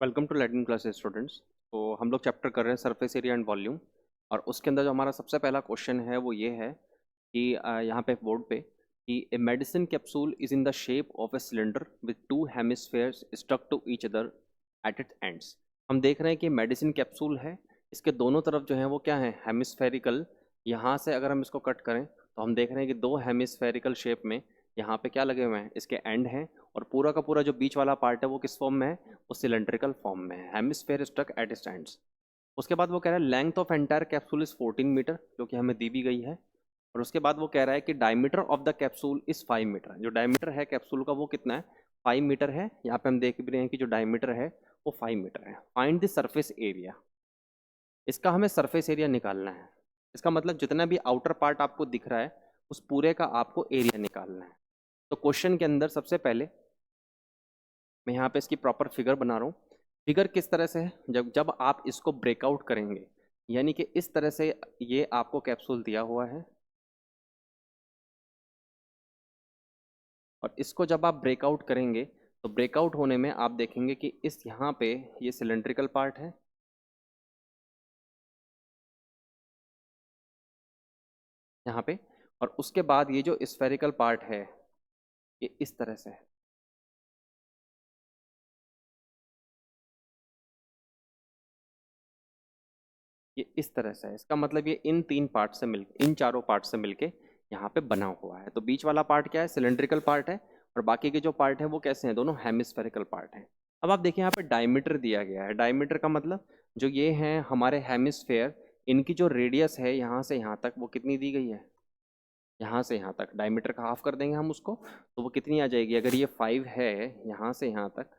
Welcome to Latin class students. तो हम लोग चैप्टर कर रहे हैं सरफेस एरिया एंड वॉल्यूम। और उसके अंदर जो हमारा सबसे पहला क्वेश्चन है वो ये है कि यहाँ पे बोर्ड पे कि a medicine capsule is in the shape of a cylinder with two hemispheres stuck to each other at its ends. हम देख रहे हैं कि मेडिसिन कैप्सूल है, इसके दोनों तरफ जो है वो क्या है, हेमिस्फेरिकल। यहाँ से अगर हम इसको कट करें तो हम देख रहे हैं कि दो हेमिस्फेरिकल शेप में यहाँ पे क्या लगे हुए हैं, इसके एंड हैं। और पूरा का पूरा जो बीच वाला पार्ट है वो किस फॉर्म में है, वो सिलेंड्रिकल फॉर्म में है, हेमिस्फेयर स्टक एट स्टैंड्स। उसके बाद वो कह रहा है length of entire capsule is 14 metre, जो कि हमें दी भी गई है। और उसके बाद वो कह रहा है कि diameter of the capsule is 5 metre. जो डायमीटर है कैप्सूल का वो कितना है, 5 मीटर है। यहाँ पे हम देख भी रहे हैं कि जो डायमीटर है वो 5 मीटर है। Find the surface area. इसका हमें सरफेस एरिया निकालना है। इसका मतलब जितना भी आउटर पार्ट आपको दिख रहा है उस पूरे का आपको एरिया निकालना है। तो क्वेश्चन के अंदर सबसे पहले मैं यहाँ पे इसकी प्रॉपर फिगर बना रहा हूँ। फिगर किस तरह से है, जब जब आप इसको ब्रेकआउट करेंगे, यानी कि इस तरह से ये आपको कैप्सूल दिया हुआ है। और इसको जब आप ब्रेकआउट करेंगे तो ब्रेकआउट होने में आप देखेंगे कि इस यहाँ पे ये सिलेंड्रिकल पार्ट है, यहाँ पे। और उसके बाद ये जो स्फेरिकल पार्ट है ये इस तरह से है। ये इस तरह से है। इसका मतलब ये इन तीन पार्ट से मिल इन चारों पार्ट से मिलके यहाँ पे बना हुआ है। तो बीच वाला पार्ट क्या है, सिलेंड्रिकल पार्ट है। और बाकी के जो पार्ट है वो कैसे हैं, दोनों हेमिस्फेरिकल पार्ट हैं। अब आप देखिए यहाँ पे डायमीटर दिया गया है। डायमीटर का मतलब जो ये हैं हमारे हेमिस्फेयर, इनकी जो रेडियस है यहाँ से यहाँ तक वो कितनी दी गई है, यहाँ से यहाँ तक। डायमीटर का हाफ कर देंगे हम उसको तो वो कितनी आ जाएगी, अगर ये 5 है यहाँ से यहाँ तक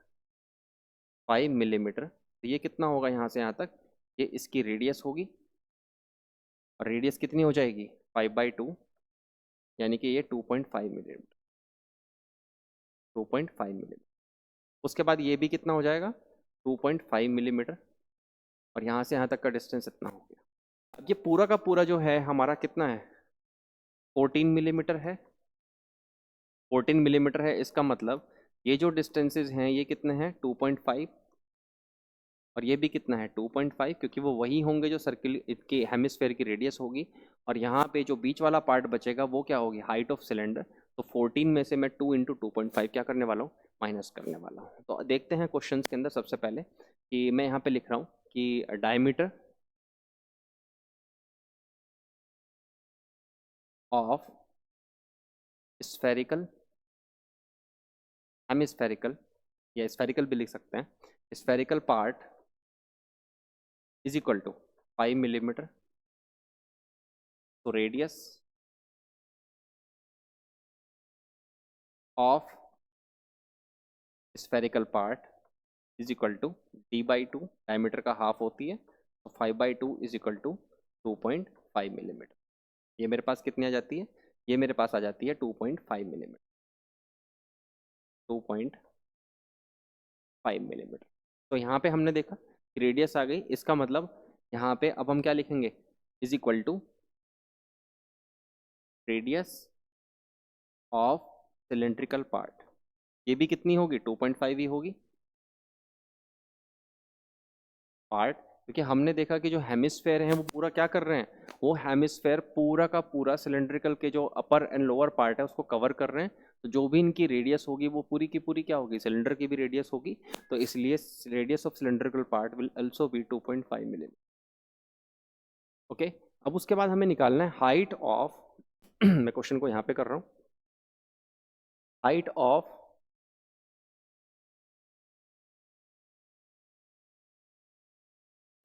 5 मिलीमीटर, तो ये कितना होगा यहाँ से यहाँ तक, ये इसकी रेडियस होगी। और रेडियस कितनी हो जाएगी, 5/2, यानी कि ये 2.5 मिलीमीटर। 2.5 मिलीमीटर। उसके बाद ये भी कितना हो जाएगा, 2.5 मिलीमीटर। और यहाँ से यहाँ तक का डिस्टेंस इतना हो गया। अब ये पूरा का पूरा जो है हमारा कितना है, 14 मिलीमीटर है। 14 मिलीमीटर है, इसका मतलब ये जो डिस्टेंसेज हैं ये कितने हैं, 2.5। और ये भी कितना है, 2.5, क्योंकि वो वही होंगे जो सर्किल के हेमिस्फेयर की रेडियस होगी। और यहाँ पे जो बीच वाला पार्ट बचेगा वो क्या होगी, हाइट ऑफ सिलेंडर। तो 14 में से मैं 2 × 2.5 क्या करने वाला हूँ, माइनस करने वाला हूँ। तो देखते हैं क्वेश्चन के अंदर सबसे पहले कि मैं यहाँ पे लिख रहा हूँ कि डायमीटर ऑफ स्फेरिकल, हेमिस्फेरिकल या स्फेरिकल भी लिख सकते हैं, spherical part is equal to 5 millimetre. तो radius of spherical part is equal to d/2, diameter का हाफ होती है। तो 5/2 इज इक्वल टू 2.5 मिलीमीटर। ये मेरे पास कितनी आ जाती है, ये मेरे पास आ जाती है 2.5 मिलीमीटर। 2.5 मिलीमीटर। तो यहाँ पे हमने देखा रेडियस आ गई। इसका मतलब यहाँ पे अब हम क्या लिखेंगे, is equal to radius of cylindrical part. ये भी कितनी होगी, 2.5 ही होगी पार्ट। क्योंकि हमने देखा कि जो हेमिस्फेयर हैं वो पूरा क्या कर रहे हैं, वो हेमिस्फेयर पूरा का पूरा सिलेंड्रिकल के जो अपर एंड लोअर पार्ट है उसको कवर कर रहे हैं। तो जो भी इनकी रेडियस होगी वो पूरी की पूरी क्या होगी, सिलेंडर की भी रेडियस होगी। तो इसलिए radius of cylindrical part will also be 2.5 millimetre. Okay. अब उसके बाद हमें निकालना है हाइट ऑफ मैं क्वेश्चन को यहाँ पे कर रहा हूँ, height of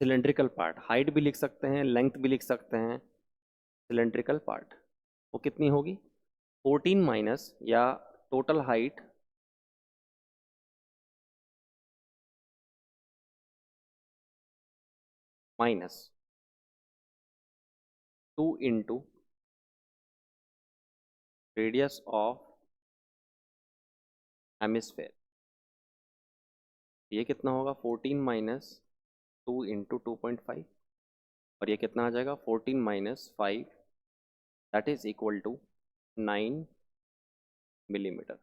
cylindrical part. Height भी लिख सकते हैं, लेंथ भी लिख सकते हैं। सिलेंड्रिकल पार्ट वो कितनी होगी, 14 माइनस या total height minus 2 × radius of hemisphere. ये कितना होगा, 14 - 2 × 2.5। और ये कितना आ जाएगा, 14 - 5, that is equal to 9 millimetre.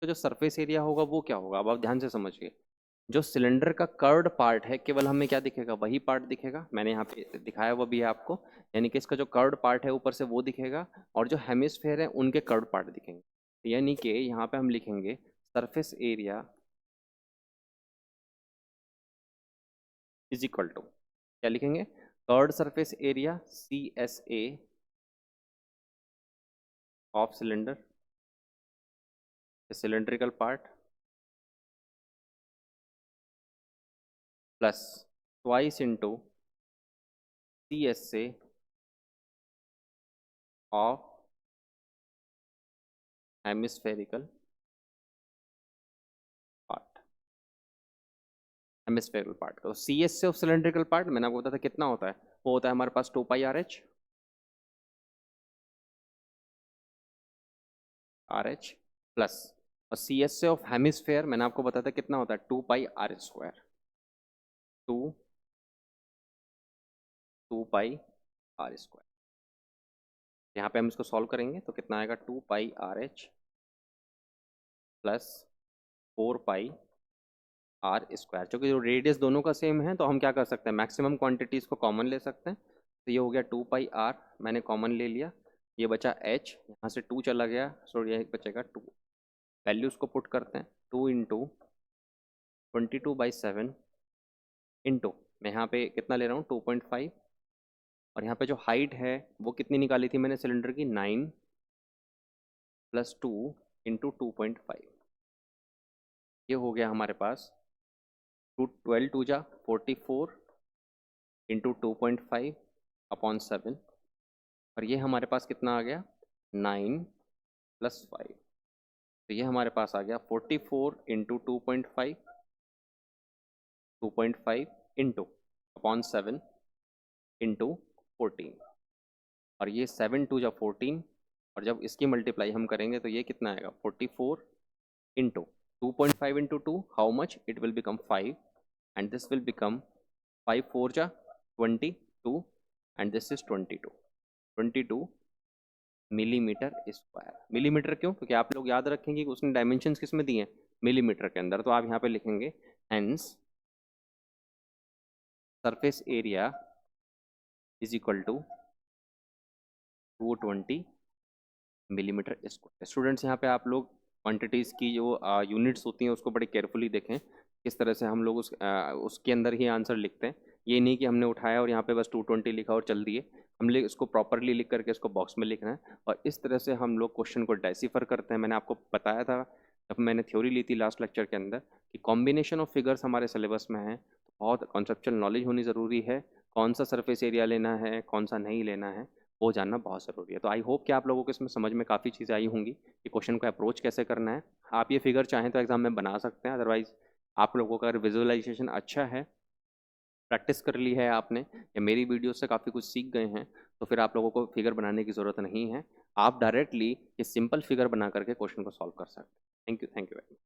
तो जो सरफेस एरिया होगा वो क्या होगा, अब आप ध्यान से समझिए। जो सिलेंडर का कर्व्ड पार्ट है केवल हमें क्या दिखेगा, वही पार्ट दिखेगा, मैंने यहाँ पे दिखाया हुआ भी है आपको, यानी कि इसका जो कर्व्ड पार्ट है ऊपर से वो दिखेगा, और जो हेमिस्फेयर है उनके कर्व्ड पार्ट दिखेंगे। यानी कि यहाँ पे हम लिखेंगे surface area is equal to, क्या लिखेंगे, curved surface area CSA of cylinder, cylindrical part, plus twice into CSA of hemispherical part, hemispherical part. तो CSA ऑफ सिलेंड्रिकल पार्ट मैंने आपको बताया था कितना होता है, वो होता है हमारे पास 2πRH, RH प्लस, और CSA ऑफ हेमिस्फेयर मैंने आपको बताया था कितना होता है 2πR², 2πR²। यहाँ पे हम इसको सॉल्व करेंगे तो कितना आएगा 2πRH प्लस 4πR², क्योंकि जो रेडियस दोनों का सेम है तो हम क्या कर सकते हैं, मैक्सिमम क्वांटिटीज को कॉमन ले सकते हैं। तो ये हो गया 2πR, मैंने कॉमन ले लिया, ये बचा H, यहाँ से 2 चला गया, सो ये बचेगा 2। वैल्यूज को पुट करते हैं, 2 इंटू 22/7 इंटू, मैं यहाँ पे कितना ले रहा हूँ 2.5, और यहाँ पे जो हाइट है वो कितनी निकाली थी मैंने सिलेंडर की, 9 प्लस 2 इंटू 2.5, ये हो गया हमारे पास 12 2 जा 44 इंटू 2.5 अपॉन 7, और ये हमारे पास कितना आ गया 9 प्लस 5, तो ये हमारे पास आ गया 44 इंटू 2.5, 2.5 इंटू अपॉन 7 इंटू 14, और ये 7 2 जा 14, और जब इसकी मल्टीप्लाई हम करेंगे तो ये कितना आएगा 44 into 2.5 into 2, how much, it will become 5, and this will become 5 4 जा 22, and this is 22 millimetre square. Millimetre क्यों, क्योंकि आप लोग याद रखेंगे कि उसने डायमेंशंस किस में दिए हैं, मिलीमीटर के अंदर, तो आप यहाँ पे लिखेंगे hence surface area is equal to 220 millimetre square. Students यहाँ पे आप लोग क्वांटिटीज़ की जो यूनिट्स होती हैं उसको बड़े केयरफुली देखें, किस तरह से हम लोग उसके अंदर ही आंसर लिखते हैं। ये नहीं कि हमने उठाया और यहाँ पे बस 220 लिखा और चल दिए, हमने इसको प्रॉपरली लिख करके इसको बॉक्स में लिखना है, और इस तरह से हम लोग क्वेश्चन को डेसिफर करते हैं। मैंने आपको बताया था जब मैंने थ्योरी ली थी लास्ट लेक्चर के अंदर कि कॉम्बिनेशन ऑफ फिगर्स हमारे सिलेबस में है, तो बहुत कॉन्सेप्चुअल नॉलेज होनी ज़रूरी है, कौन सा सरफेस एरिया लेना है कौन सा नहीं लेना है वो जानना बहुत ज़रूरी है। तो आई होप कि आप लोगों को इसमें समझ में काफ़ी चीज़ें आई होंगी कि क्वेश्चन को अप्रोच कैसे करना है। आप ये फिगर चाहें तो एग्जाम में बना सकते हैं, अदरवाइज आप लोगों का अगर विजुअलाइजेशन अच्छा है, प्रैक्टिस कर ली है आपने, या मेरी वीडियो से काफ़ी कुछ सीख गए हैं, तो फिर आप लोगों को फिगर बनाने की ज़रूरत नहीं है, आप डायरेक्टली ये सिंपल फिगर बना करके क्वेश्चन को सॉल्व कर सकते हैं। Thank you very much.